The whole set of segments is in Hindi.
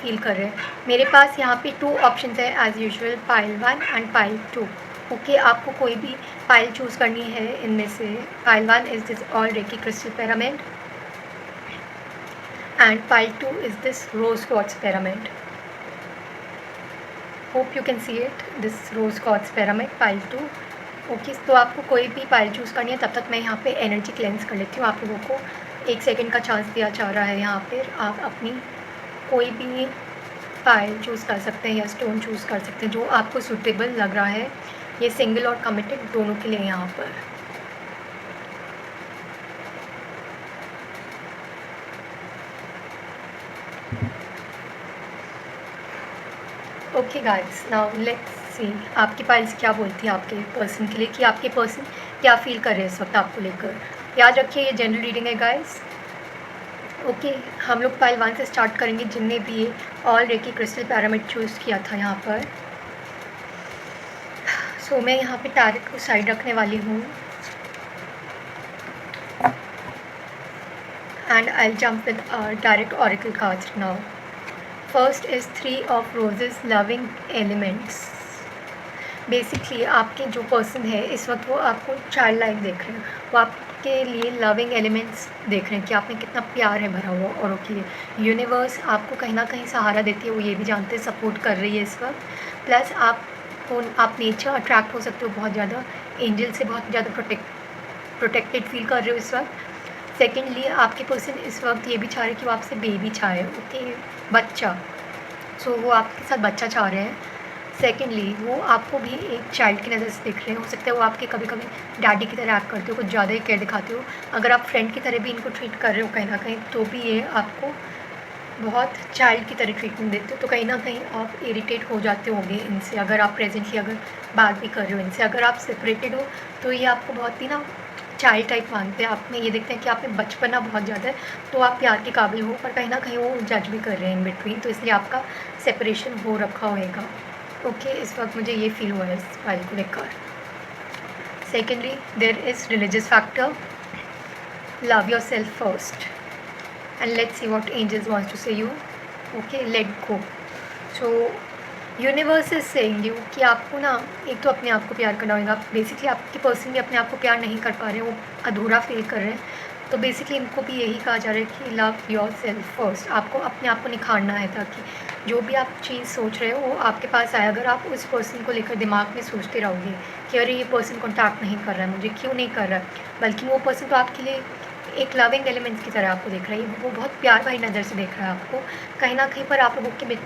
फील कर रहे हैं। मेरे पास यहाँ पे 2 ऑप्शंस है as usual, pile 1 and pile 2। Okay, आपको कोई भी पाइल चूज़ करनी है इनमें से। Pile 1 is this all reiki crystal pyramid and pile 2 is this rose quartz pyramid. Hope you can see it, this rose quartz pyramid pile 2. Okay, तो आपको कोई भी पाइल चूज़ करनी है। तब तक मैं यहाँ पे एनर्जी क्लेंस कर लेती हूँ। आप लोगों को 1 सेकंड का चांस दिया जा रहा है। यहाँ पर आप अपनी कोई भी पाइल चूज़ कर सकते हैं या स्टोन चूज़ कर सकते हैं जो आपको सूटेबल लग रहा है। ये सिंगल और कमिटेड दोनों के लिए यहाँ पर। Okay guys, now let's see आपकी पाइल्स क्या बोलती है आपके पर्सन के लिए, कि आपके पर्सन क्या फील कर रहे हैं इस वक्त आपको लेकर। याद रखिए ये जनरल रीडिंग है गाइस। ओके, हम लोग पाइल 1 से स्टार्ट करेंगे, जिनने भी ये all reiki crystal pyramid choose किया था यहाँ पर। सो मैं यहाँ पे टैरेट को साइड रखने वाली हूँ and I jump with tarot oracle cards now. First is 3 of roses, loving elements. Basically आपके जो पर्सन है इस वक्त वो आपको चाइल्ड लाइक देख रहे हैं। वो आपके लिए लविंग एलिमेंट्स देख रहे हैं कि आप में कितना प्यार है भरा हुआ। और ओके, यूनिवर्स आपको कहीं ना कहीं सहारा देती है, वो ये भी जानते हैं, सपोर्ट कर रही है इस वक्त। प्लस आप नेचर अट्रैक्ट हो सकते हो बहुत ज़्यादा, एंजल से बहुत ज़्यादा प्रोटेक्टेड फील कर रहे हो इस वक्त। सेकेंडली, आपके पर्सन इस वक्त ये भी चाह रहे हैं कि वो आपसे बेबी चाहे, ओके, बच्चा। सो वो आपके साथ बच्चा चाह रहे हैं। सेकेंडली, वो आपको भी एक चाइल्ड की नज़र से देख रहे हैं। हो सकता है वो आपके कभी कभी डैडी की तरह एक्ट करते हो, कुछ ज़्यादा ही केयर दिखाते हो। अगर आप फ्रेंड की तरह भी इनको ट्रीट कर रहे हो कहीं ना कहीं, तो भी ये आपको बहुत चाइल्ड की तरह ट्रीटमेंट देते हो। तो कहीं ना कहीं आप इरिटेट हो जाते होंगे इनसे, अगर आप प्रेजेंटली अगर बात भी कर रहे हो इनसे। अगर आप सेपरेटेड हो तो ये आपको बहुत ही ना चाइल्ड टाइप मानते हैं। आप में ये देखते हैं कि आप में बचपना बहुत ज़्यादा है, तो आप प्यार के काबिल हो, पर कहीं ना कहीं वो जज भी कर रहे हैं इन बिटवीन, तो इसलिए आपका सेपरेशन हो रखा होएगा। ओके, इस वक्त मुझे ये फील हुआ है इस फाइल को लेकर। Secondly, there is religious factor, love yourself first and let's see what angels wants to say you. Okay, let go. So universe is saying you कि आपको ना एक तो अपने आप को प्यार करना होगा। बेसिकली आपके पर्सन भी अपने आप को प्यार नहीं कर पा रहे हैं, वो अधूरा फील कर रहे हैं। तो बेसिकली इनको भी यही कहा जा रहा है कि लव योर सेल्फ फर्स्ट। आपको अपने आप को निखारना है ताकि जो भी आप चीज़ सोच रहे हो वो आपके पास आए। अगर आप उस पर्सन को लेकर दिमाग में सोचते रहोगे कि अरे ये पर्सन कॉन्टैक्ट नहीं कर रहा है मुझे, क्यों नहीं कर रहा है, बल्कि वो पर्सन तो आपके लिए एक लविंग एलिमेंट्स की तरह आपको देख रहा है, वो बहुत प्यार भरी नज़र से देख रहा है आपको। कहीं ना कहीं पर आप लोगों के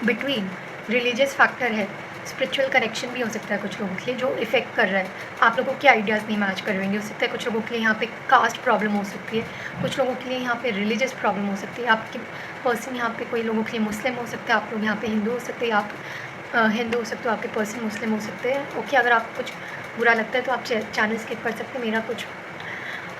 बिटवीन रिलीजियस फैक्टर है, स्पिरिचुअल कनेक्शन भी हो सकता है कुछ लोगों के लिए जो इफ़ेक्ट कर रहा है। आप लोगों के आइडियाज़ नहीं मैच कर रहेंगे। हो सकता है कुछ लोगों के लिए यहाँ पे कास्ट प्रॉब्लम हो सकती है, कुछ लोगों के लिए यहाँ पे रिलीजियस प्रॉब्लम हो सकती है। आपके पर्सन यहाँ पे कोई लोगों के लिए मुस्लिम हो सकते हैं, आप लोग यहाँ पे हिंदू हो सकते हैं, आप हिंदू हो सकते हो, आपके पर्सन मुस्लिम हो सकते हैं। ओके, अगर आपको कुछ बुरा लगता है तो आप चैनल स्किप कर सकते हैं। मेरा कुछ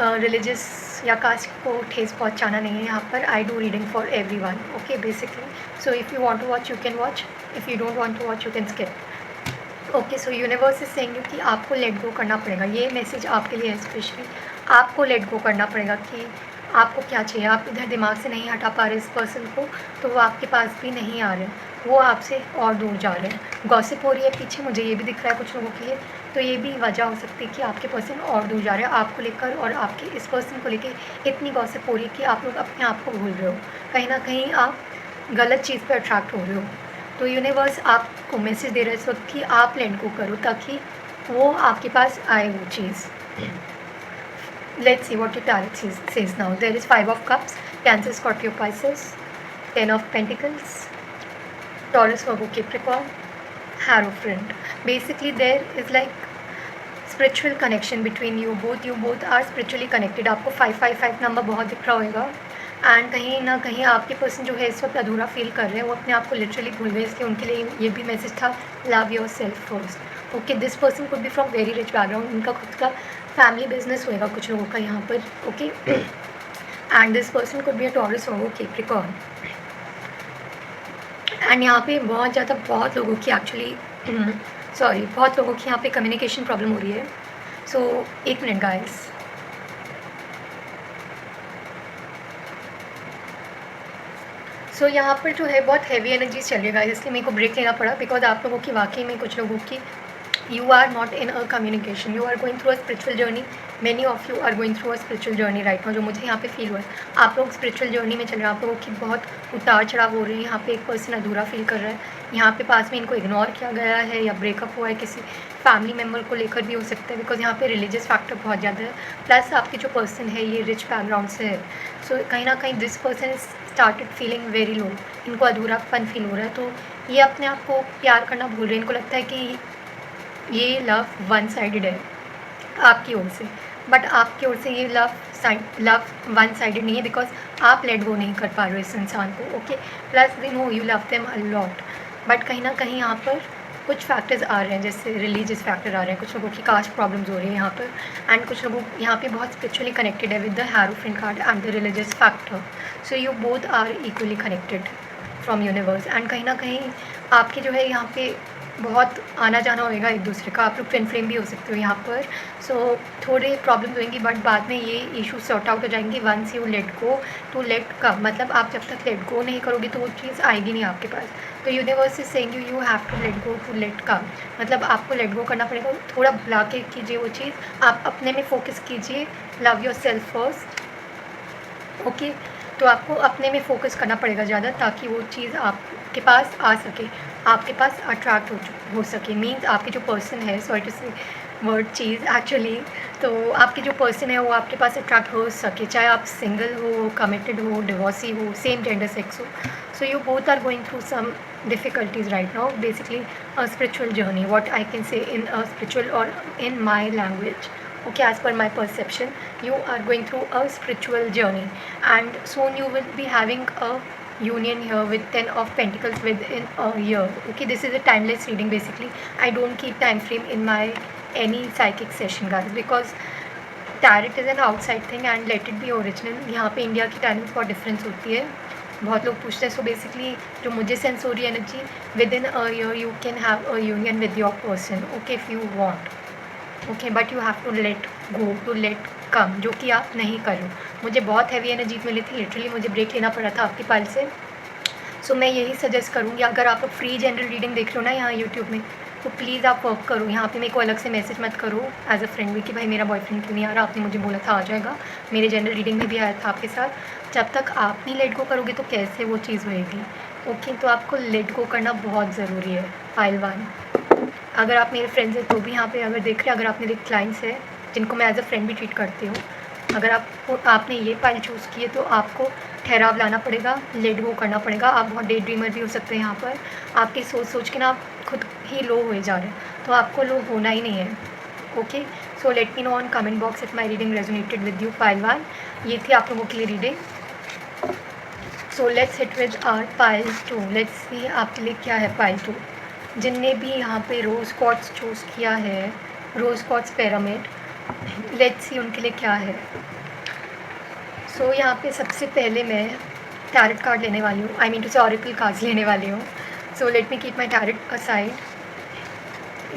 रिलीजियस या कास्ट को ठेस पहुँचाना नहीं है यहाँ पर। I do reading for every one, okay, basically. So if you want to watch you can watch, if you don't want to watch you can skip. Okay, so universe is saying कि आपको लेट गो करना पड़ेगा। ये मैसेज आपके लिए है स्पेशली। आपको लेट गो करना पड़ेगा कि आपको क्या चाहिए। आप इधर दिमाग से नहीं हटा पा रहे इस पर्सन को, तो वो आपके पास भी नहीं आ रहे, वो आपसे और दूर जा रहे हैं। गॉसिप हो रही है पीछे, मुझे ये भी दिख रहा है कुछ लोगों के लिए। तो ये भी वजह हो सकती है कि आपके पर्सन और दूर जा रहे हैं आपको लेकर, और आपके इस पर्सन को लेकर इतनी गॉसिप हो रही है कि आप लोग अपने आप को भूल रहे हो। कहीं ना कहीं आप गलत चीज़ पर अट्रैक्ट हो रहे हो। तो यूनिवर्स आपको मैसेज दे रहा है इस वक्त कि आप लेट गो करो ताकि वो आपके पास आए वो चीज़। Let's see what your tarot says now. There is 5 of Cups, Cancer, Scorpio, Pisces, 10 of Pentacles, Taurus, Virgo, Capricorn, Hierophant. Basically, there is like spiritual connection between you both. You both are spiritually connected. आपको 555 नंबर बहुत दिख रहा होगा। एंड कहीं ना कहीं आपके पर्सन जो है इस वक्त अधूरा फील कर रहे हैं, वो अपने आप को लिटरली भूल गए, इसलिए उनके लिए ये भी मैसेज था, love yourself first. Okay, this person could B from very rich background, उनका खुद का फैमिली बिजनेस होएगा कुछ लोगों का यहाँ पर। Okay, and this person could be a Taurus होगा, कैप्रिकॉर्न। एंड यहाँ पे बहुत लोगों की एक्चुअली बहुत लोगों की यहाँ पे कम्युनिकेशन प्रॉब्लम हो रही है। सो एक मिनट गाइस। सो यहाँ पर जो है बहुत हैवी एनर्जीज चल रही है गाइस, इसलिए मेरे को ब्रेक लेना पड़ा, बिकॉज आप लोगों की वाकई में कुछ लोगों की you are not in a communication, you are going through a spiritual journey, many of you are going through a spiritual journey right now, जो मुझे यहाँ पे फील हुआ है। आप लोग स्पिरिचुअल जर्नी में चल रहे हैं, आप लोगों की बहुत उतार चढ़ाव हो रहे हैं। यहाँ पे एक पर्सन अधूरा फील कर रहा है, यहाँ पे पास में इनको इग्नोर किया गया है या ब्रेकअप हुआ है किसी फैमिली मेम्बर को लेकर भी हो सकता है, बिकॉज यहाँ पे रिलीजियस फैक्टर बहुत ज़्यादा है। प्लस आपके जो पर्सन है ये रिच बैकग्राउंड से है, सो कहीं ना कहीं this person is started feeling very low, इनको अधूरापन फील हो रहा है। तो ये अपने आप को प्यार करना भूल रहे हैं, इनको लगता है कि ये लव वन साइडेड है आपकी ओर से, बट आपकी ओर से ये लव वन साइडेड नहीं है, बिकॉज आप लेट गो नहीं कर पा रहे हो इस इंसान को। Okay, plus they know you love them a lot, but कहीं ना कहीं यहाँ पर कुछ फैक्टर्स आ रहे हैं, जैसे रिलीजियस फैक्टर आ रहे हैं, कुछ लोगों की कास्ट प्रॉब्लम्स हो रही है यहाँ पर, एंड कुछ लोगों यहाँ पे बहुत स्पिरिचुअली कनेक्टेड है with the hierophant card and the religious factor. So you both are equally connected from universe, and कहीं ना कहीं आपके जो है यहाँ पे बहुत आना जाना होएगा एक दूसरे का, आप लोग ट्विन फ्लेम भी हो सकते हो यहाँ पर। सो थोड़े प्रॉब्लम होंगी, बट बाद में ये इशू सॉर्ट आउट हो जाएंगी once you let go to let come. मतलब आप जब तक लेट गो नहीं करोगे तो वो चीज़ आएगी नहीं आपके पास। तो universe is saying you have to let go to let come, मतलब आपको लेट गो करना पड़ेगा, थोड़ा भुला के कीजिए वो चीज़, आप अपने में फोकस कीजिए, love yourself first. Okay, तो आपको अपने में फ़ोकस करना पड़ेगा ज़्यादा, ताकि वो चीज़ आपके पास आ सके, आपके पास अट्रैक्ट हो सके। मीन्स आपके जो पर्सन है, सॉरी टू से वर्ड चीज़ एक्चुअली, तो आपके जो पर्सन है वो आपके पास अट्रैक्ट हो सके, चाहे आप सिंगल हो, कमिटेड हो, डिवोर्सी हो, सेम जेंडर सेक्स हो। So you both are going through some difficulties right now, basically a spiritual journey, what I can say in a spiritual or in my language. Okay, as per my perception, you are going through a spiritual journey, and soon you will be having a union here with 10 of Pentacles within a year. Okay, this is a timeless reading. Basically, I don't keep time frame in my any psychic session guys, because tarot is an outside thing and let it be original. यहाँ पे इंडिया की टाइमिंग्स बहुत डिफरेंस होती है, बहुत लोग पूछते हैं। सो बेसिकली जो मुझे सेंस हो रही है energy, within a year you can have a union with your person, okay, if you want, okay, but you have to let go, to let come, जो कि आप नहीं कर रहे हो। मुझे बहुत हैवी एनर्जी मिली थी, लिटरली मुझे ब्रेक लेना पड़ा था आपकी पाल से। सो मैं यही सजेस्ट करूँगी, अगर आप फ्री जनरल रीडिंग देख रहे हो ना यहाँ यूट्यूब में, तो प्लीज़ आप वर्क करो। यहाँ पे मेरे को अलग से मैसेज मत करो एज अ फ्रेंड भी कि भाई मेरा बॉयफ्रेंड क्यों नहीं आ रहा, आपने मुझे बोला था आ जाएगा, मेरे जनरल रीडिंग में भी आया था आपके साथ। जब तक आप नहीं लेट गो करोगे तो कैसे वो चीज़ होएगी। ओके, तो आपको लेट गो करना बहुत ज़रूरी है। पाइल 1, अगर आप मेरे फ्रेंड्स हैं तो भी यहाँ पे अगर देख रहे हैं, अगर आप मेरे क्लाइंट्स हैं जिनको मैं एज अ फ्रेंड भी ट्रीट करती हूँ, अगर आपने ये पाइल चूज़ की है तो आपको ठहराव लाना पड़ेगा, लेट गो करना पड़ेगा। आप बहुत डे ड्रीमर भी हो सकते हैं यहाँ पर, आपकी सोच के ना आप खुद ही लो हो जा रहे हैं, तो आपको लो होना ही नहीं है। Okay, so let me know on comment box if my reading resonated with you. Pile 1 ये थी आप लोगों के लिए reading. So let's hit with our pile 2, let's see आपके लिए क्या है पाइल 2। जिनने भी यहाँ पे रोज़ क्वार्ट्स चूज़ किया है, rose quartz pyramid, let's see उनके लिए क्या है। सो यहाँ पे सबसे पहले मैं टैरेट कार्ड लेने वाली हूँ, आई मीन टू से ऑरेकल कार्ड्स लेने वाली हूँ। सो let me keep my tarot aside,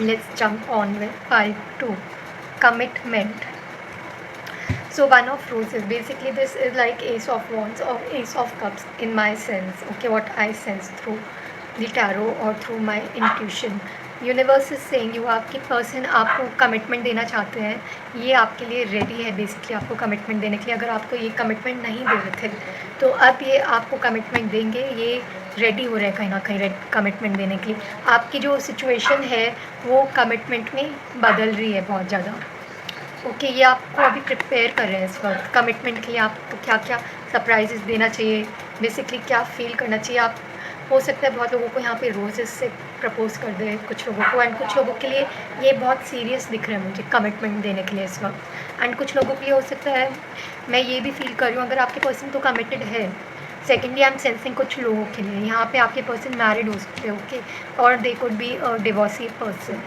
let's jump on with pile 2, commitment. So one of roses, basically this is like Ace of Wands or Ace of Cups in my sense, okay, what I sense through the tarot or through my intuition. Universe is saying you, आपकी पर्सन आपको कमिटमेंट देना चाहते हैं, ये आपके लिए रेडी है बेसिकली आपको कमिटमेंट देने के लिए। अगर आपको ये कमिटमेंट नहीं दे रहे थे तो अब ये आपको कमिटमेंट देंगे, ये रेडी हो रहे हैं कहीं ना कहीं कमिटमेंट देने के लिए। आपकी जो सिचुएशन है वो कमिटमेंट में बदल रही है बहुत ज़्यादा। ओके, ये आपको अभी प्रिपेयर कर रहे हैं इस वक्त कमिटमेंट के लिए। आपको क्या क्या सरप्राइजेस देना चाहिए, बेसिकली क्या फील करना चाहिए। आप हो सकता है बहुत लोगों को यहाँ पे रोजेस से प्रपोज कर दे कुछ लोगों को, एंड कुछ लोगों के लिए ये बहुत सीरियस दिख रहा है मुझे कमिटमेंट देने के लिए इस वक्त, एंड कुछ लोगों के लिए हो सकता है, मैं ये भी फील कर रही हूँ अगर आपके पर्सन तो कमिटेड है। सेकेंडली आई एम सेंसिंग कुछ लोगों के लिए यहाँ पे आपके पर्सन मैरिड हो सकते हैं, ओके, और they could be a divorcee person.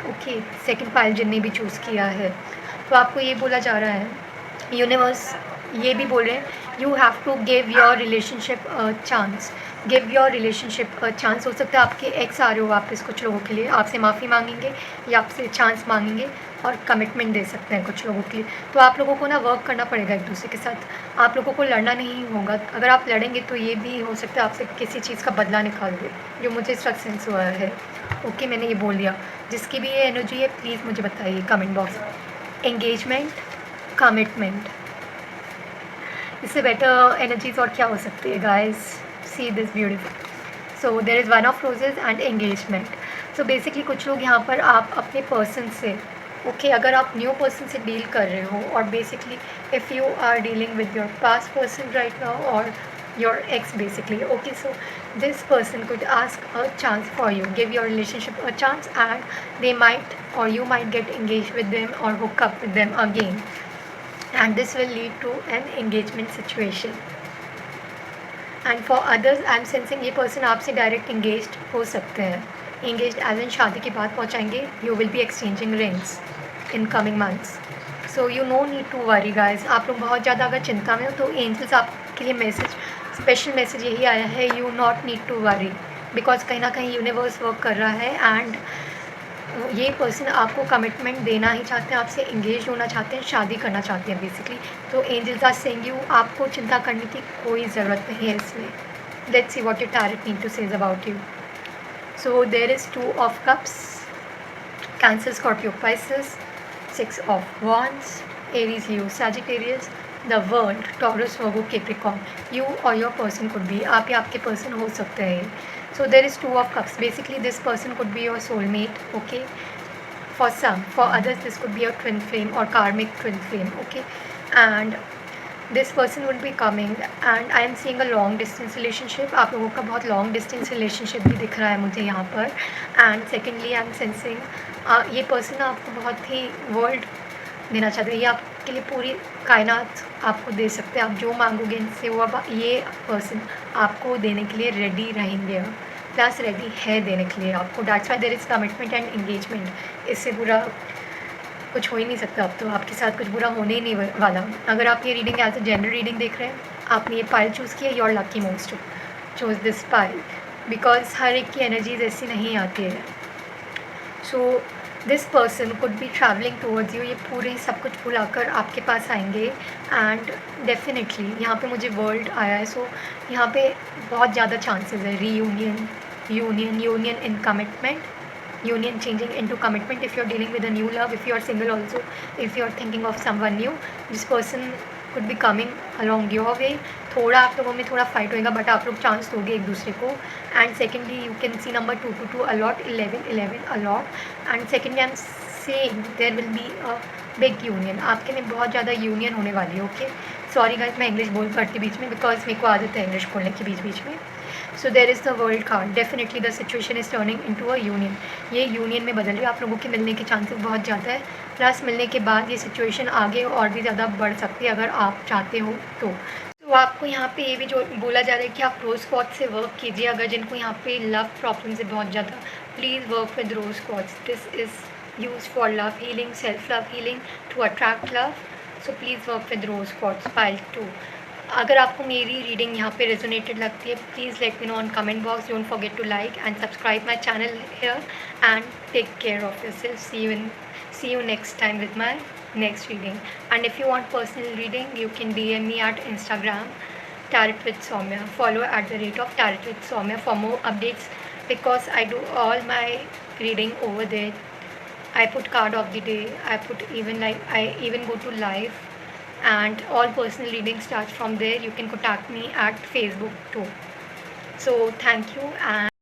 Okay, second pile जिनने भी चूज़ किया है, तो आपको ये बोला जा रहा है, यूनिवर्स ये भी बोल रहे हैं you have to give your relationship a chance, give your relationship chance. हो सकता है आपके एक्स आ रहे हो वापस कुछ लोगों के लिए, आपसे माफ़ी मांगेंगे या आपसे चांस मांगेंगे और कमिटमेंट दे सकते हैं कुछ लोगों के लिए। तो आप लोगों को ना वर्क करना पड़ेगा एक दूसरे के साथ, आप लोगों को लड़ना नहीं होगा। अगर आप लड़ेंगे तो ये भी हो सकता है आपसे किसी चीज़ का बदला निकाल दे, जो मुझे इस वक्त सेंस हुआ है। ओके, मैंने ये बोल दिया। जिसकी भी ये एनर्जी है प्लीज़ मुझे बताइए कमेंट बॉक्स में। एंगेजमेंट, कमिटमेंट, इससे बेटर एनर्जीज और क्या हो सकती है guys? See this beautiful. So there is one of roses and engagement. So basically कुछ लोग यहाँ पर आप अपने पर्सन से अगर आप न्यू पर्सन से डील कर रहे हो, और basically if you are dealing with your past person right now और your ex basically, so this person could ask a chance for you, give your relationship a chance, and they might or you might get engaged with them or hook up with them again, and this will lead to an engagement situation. And for others I am sensing ये पर्सन आपसे डायरेक्ट इंगेज्ड हो सकते हैं, इंगेज्ड एज इन शादी की बात पहुँचाएंगे। You will be exchanging rings in coming months, so you no need to worry guys. आप लोग बहुत ज़्यादा अगर चिंता में हो तो एंजल्स आपके लिए स्पेशल मैसेज यही आया है, you not need to worry, because कहीं ना कहीं यूनिवर्स वर्क कर रहा है एंड ये पर्सन आपको कमिटमेंट देना ही चाहते हैं, आपसे इंगेज होना चाहते हैं, शादी करना चाहते हैं बेसिकली। तो एंजल्स आर सेइंग यू आपको चिंता करने की कोई ज़रूरत नहीं है इसमें। Let's see what your tarot need to says about you. So there is 2 of cups, Cancer, Scorpio, Pisces, 6 of wands, Aries, Leo, Sagittarius, the World, Taurus, Virgo, Capricorn. You और योर पर्सन कुड बी, आप या आपके पर्सन हो सकते हैं। So there is 2 of cups. Basically this person could be your soulmate, okay, for some. For others this could be a twin flame or karmic twin flame, okay, and this person would be coming and I am seeing a long distance relationship. आप लोगों का बहुत long distance relationship भी दिख रहा है मुझे यहाँ पर। and secondly I am sensing ये person आपको बहुत ही world देना चाहते हैं, ये आपके लिए पूरी कायनात आपको दे सकते हैं। आप जो मांगोगे इनसे वो अब ये पर्सन आपको देने के लिए रेडी रहेंगे, प्लस रेडी है देने के लिए आपको। That's why there is commitment and engagement. इससे बुरा कुछ हो ही नहीं सकता, अब तो आपके साथ कुछ बुरा होने ही नहीं वाला। अगर आप ये reading as a general reading देख रहे हैं, आपने ये पाइल चूज़ किया, you're lucky most to choose this pile, because हर एक की एनर्जीज ऐसी नहीं आती है। So this person could be travelling towards you, ये पूरे सब कुछ भुलाकर आपके पास आएंगे एंड डेफिनेटली यहाँ पे मुझे वर्ल्ड आया है। सो यहाँ पे बहुत ज़्यादा चांसेस है reunion, union in commitment, union changing into commitment if you're dealing with a new love, if you're single also, if you're thinking of someone new, this person could be coming along your way। थोड़ा आप लोगों में थोड़ा फाइट होएगा बट आप लोग चांस दोगे एक दूसरे को। And secondly you can see number 222 a lot, 11 a lot. And secondly I am saying there will be a big union, आपके में बहुत ज़्यादा यूनियन होने वाली है। ओके, सॉरी गाइस मैं इंग्लिश बोल पड़ती बीच में, बिकॉज मेरे को आदत है इंग्लिश बोलने की बीच बीच में। So there is the world card, definitely the situation is turning into a union, ये यूनियन में बदल रही है। आप लोगों के मिलने के चांसेस बहुत ज़्यादा है, प्लस मिलने के बाद ये सिचुएशन आगे और भी ज़्यादा बढ़ सकती है अगर आप चाहते हो तो आपको यहाँ पे ये भी जो बोला जा रहा है कि आप रोज़ क्वार्ट्ज से वर्क कीजिए। अगर जिनको यहाँ पे लव प्रॉब्लम्स है बहुत ज़्यादा, please work with rose quartz. This is use for love healing, self love healing, to attract love. So please work with rose quartz pile 2। अगर आपको मेरी रीडिंग यहाँ पे रेजोनेटेड लगती है, please let me know on comment box. Don't forget to like and subscribe my channel here and take care of yourself. See you next time with my next reading. And if you want personal reading, you can DM me at Instagram, Tarot with Soumya. Follow at the rate of Tarot with Soumya for more updates, because I do all my reading over there. I put card of the day, I even go to live, and all personal reading starts from there. You can contact me at Facebook too. So thank you, and